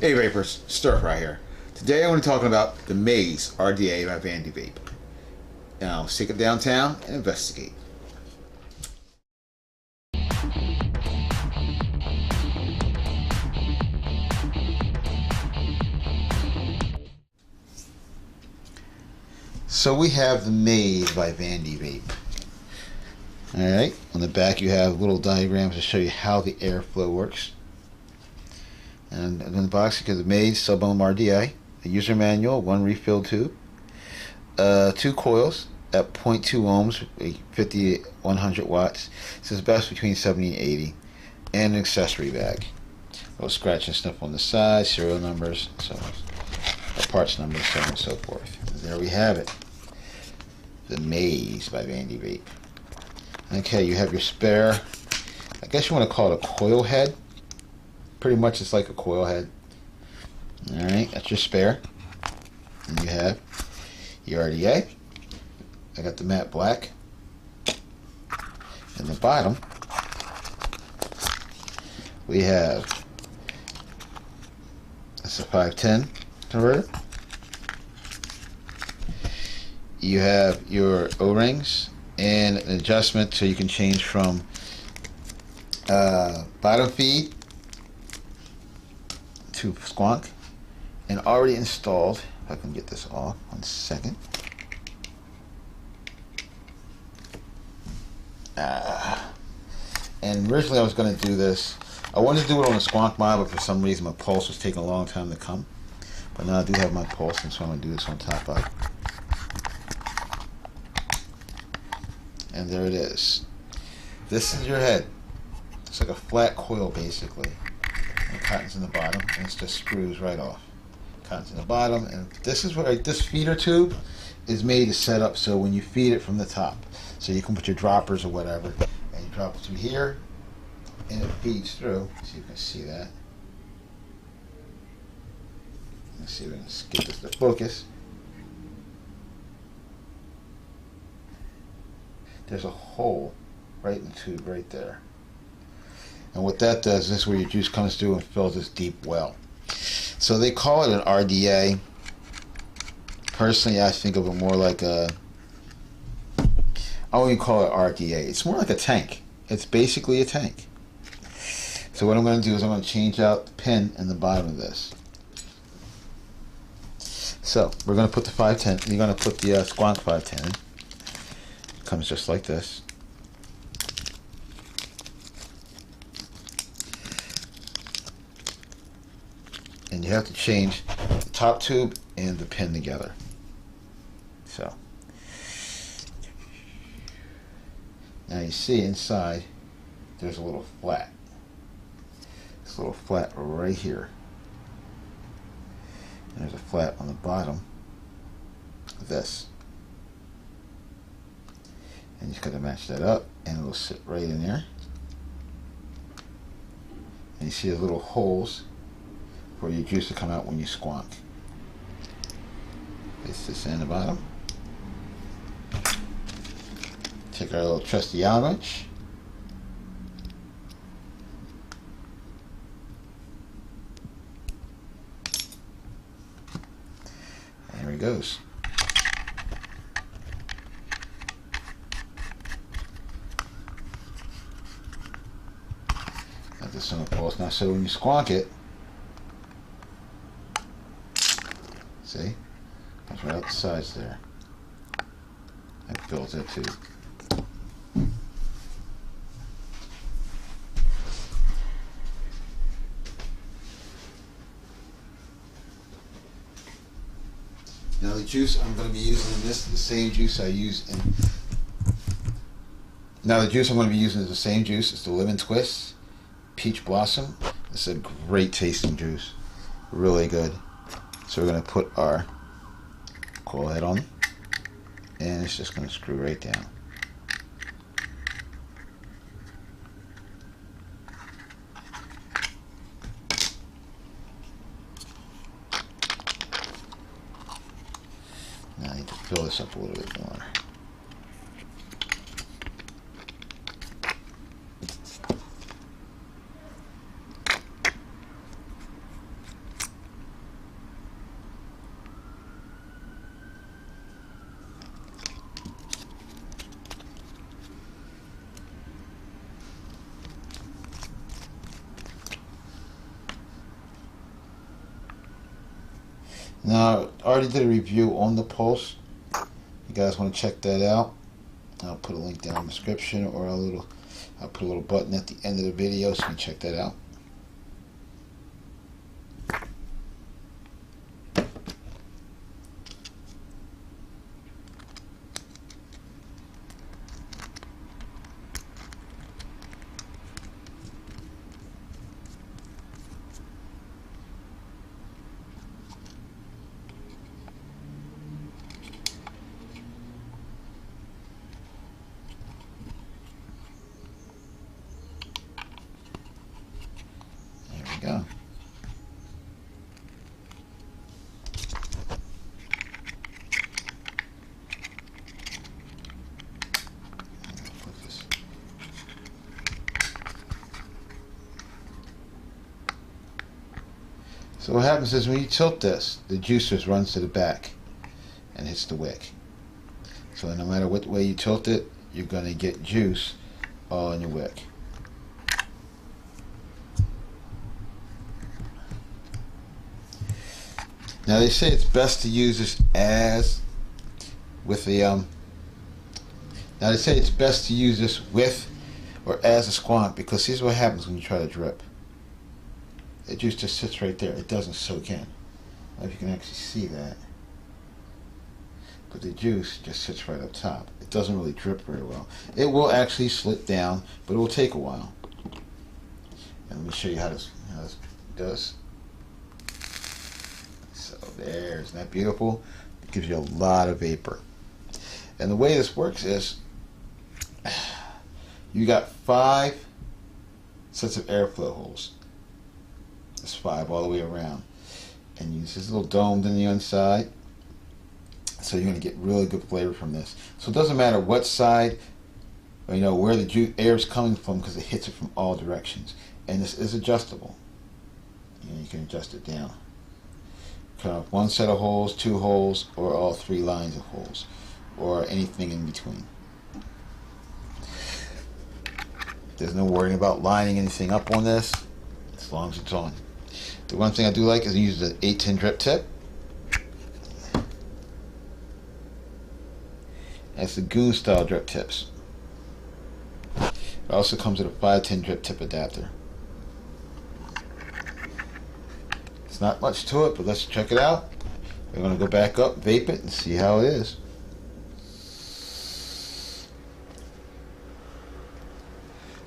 Hey Vapers, Stirfry here. Today I want to talk about the Maze RDA by Vandy Vape. Now let's take it downtown and investigate. So we have the Maze by Vandy Vape. Alright, on the back you have little diagrams to show you how the airflow works. And in the box you get the Maze sub-ohm RDA, a user manual, one refill tube, 2 coils at 0.2 ohms, 50 to 100 watts. This is best between 70 and 80, and an accessory bag. A little scratch and sniff on the side, serial numbers, so on, parts numbers, so on and so forth. And there we have it, the Maze by Vandy Vape. Okay, you have your spare, I guess you want to call it a coil head. Pretty much it's like a coil head. Alright, that's your spare. And you have your RDA. I got the matte black. And the bottom, we have, that's a 510 converter. You have your O-rings and an adjustment so you can change from bottom feed to squonk, and already installed. If I can get this off, 1 second. And originally I was going to do this, I wanted to do it on a squonk mod, but for some reason my pulse was taking a long time to come. But now I do have my pulse, and so I'm going to do this on top of. And there it is. This is your head. It's like a flat coil basically. And cotton's in the bottom, and it just screws right off. Cotton's in the bottom, and this is what this feeder tube is made to set up so when you feed it from the top, so you can put your droppers or whatever, and you drop it through here, and it feeds through. So you can see that. Let's see if we can get this to focus. There's a hole right in the tube right there. And what that does, this is where your juice comes through and fills this deep well. So they call it an RDA. Personally, I think of it more like a, I wouldn't call it RDA. It's more like a tank. It's basically a tank. So what I'm going to do is I'm going to change out the pin in the bottom of this. So we're going to put the 510, you're going to put the squonk 510 in. It comes just like this. And you have to change the top tube and the pin together. So now you see inside there's a little flat. This little flat right here. And there's a flat on the bottom of this. And you just got to match that up, and it'll sit right in there. And you see the little holes for your juice to come out when you squonk. Place this in the bottom. Take our little trusty Allen wrench. And here he goes. Got this on the pulse now, so when you squonk it, see? Comes right out the sides there. And fills it too. Now the juice I'm going to be using in this is the same juice I use in... Now the juice I'm going to be using is the same juice. It's the Lemon Twist Peach Blossom. It's a great tasting juice. Really good. So we're going to put our coil head on, and it's just going to screw right down. Now I need to fill this up a little bit more. Now, I already did a review on the Pulse. You guys want to check that out? I'll put a link down in the description, or I'll put a little button at the end of the video so you can check that out. Go. So what happens is when you tilt this, the juicer runs to the back and hits the wick. So no matter what way you tilt it, you're going to get juice all in your wick. Now they say it's best to use this as with the Now they say it's best to use this with or as a squant, because here's what happens when you try to drip. The juice just sits right there. It doesn't soak in. I don't know if you can actually see that, but the juice just sits right up top. It doesn't really drip very well. It will actually slip down, but it will take a while. And let me show you how this does. So there, isn't that beautiful? It gives you a lot of vapor. And the way this works is you got 5 sets of airflow holes. There's 5 all the way around. And you use this little dome on the inside. So you're going to get really good flavor from this. So it doesn't matter what side, or, you know, where the air is coming from, because it hits it from all directions. And this is adjustable. You can adjust it down. Cut off 1 set of holes, 2 holes, or all 3 lines of holes, or anything in between. There's no worrying about lining anything up on this, as long as it's on. The one thing I do like is use the 810 drip tip. That's the Goon style drip tips. It also comes with a 510 drip tip adapter. It's not much to it, but let's check it out. We're going to go back up, vape it, and see how it is.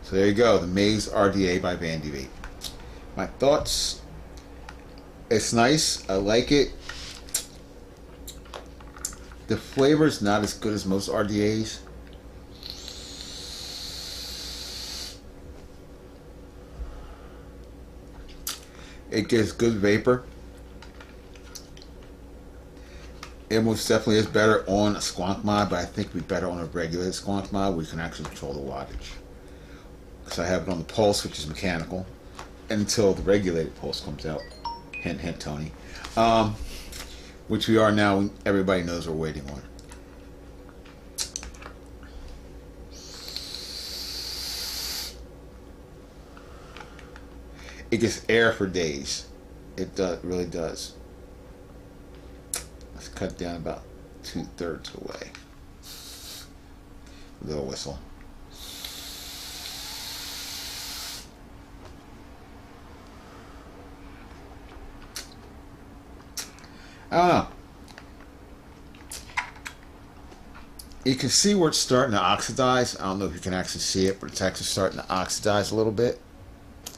So there you go, the Maze RDA by Vandy Vape. My thoughts: it's nice, I like it. The flavor is not as good as most RDAs. It gives good vapor. It most definitely is better on a squonk mod, but I think it'd be better on a regular squonk mod where you can actually control the wattage. Because I have it on the Pulse, which is mechanical, until the regulated Pulse comes out. Hint, hint, Tony. Which we are now, everybody knows we're waiting on. It gets air for days. It really does. Let's cut down about 2/3 away. A little whistle. I don't know. You can see where it's starting to oxidize. I don't know if you can actually see it, but it's actually starting to oxidize a little bit.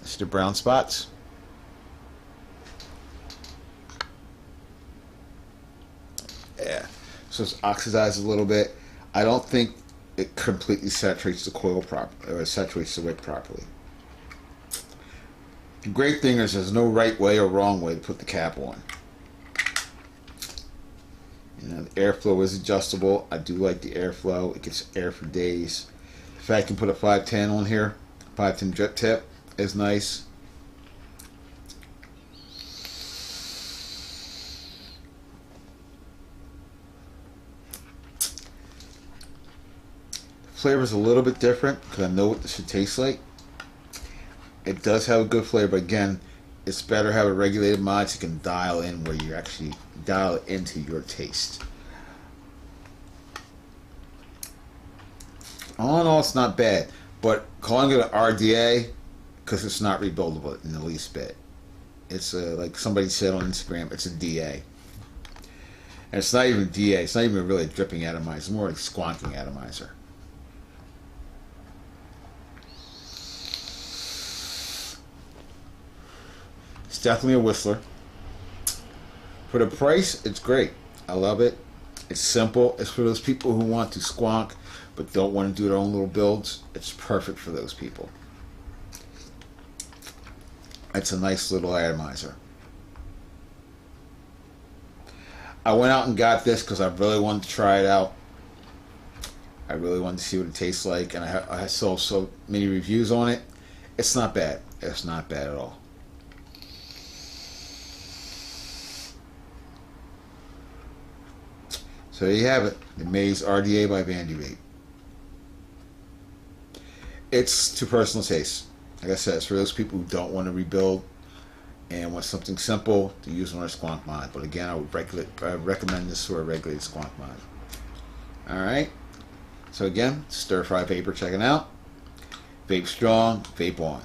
See the brown spots? Yeah. So it's oxidized a little bit. I don't think it completely saturates the coil properly, or saturates the wick properly. The great thing is there's no right way or wrong way to put the cap on. You know, the airflow is adjustable. I do like the airflow. It gets air for days. The fact I can put a 510 on here, 510 drip tip, is nice. The flavor is a little bit different because I know what this should taste like. It does have a good flavor. Again, it's better to have a regulated mod so you can dial in where you actually dial it into your taste. All in all, it's not bad, but calling it an RDA because it's not rebuildable in the least bit. It's like somebody said on Instagram, it's a DA. And it's not even DA, it's not even really a dripping atomizer, it's more like squonking atomizer. It's definitely a whistler. For the price, it's great. I love it. It's simple. It's for those people who want to squonk but don't want to do their own little builds. It's perfect for those people. It's a nice little atomizer. I went out and got this because I really wanted to try it out. I really wanted to see what it tastes like, and I saw so many reviews on it. It's not bad. It's not bad at all. So there you have it, the Maze RDA by Vandy Vape. It's to personal taste. Like I said, it's for those people who don't want to rebuild and want something simple to use on a squonk mod. But again, I would recommend this for a regulated squonk mod. Alright, so again, Stirfry Vaper checking out. Vape strong, vape on.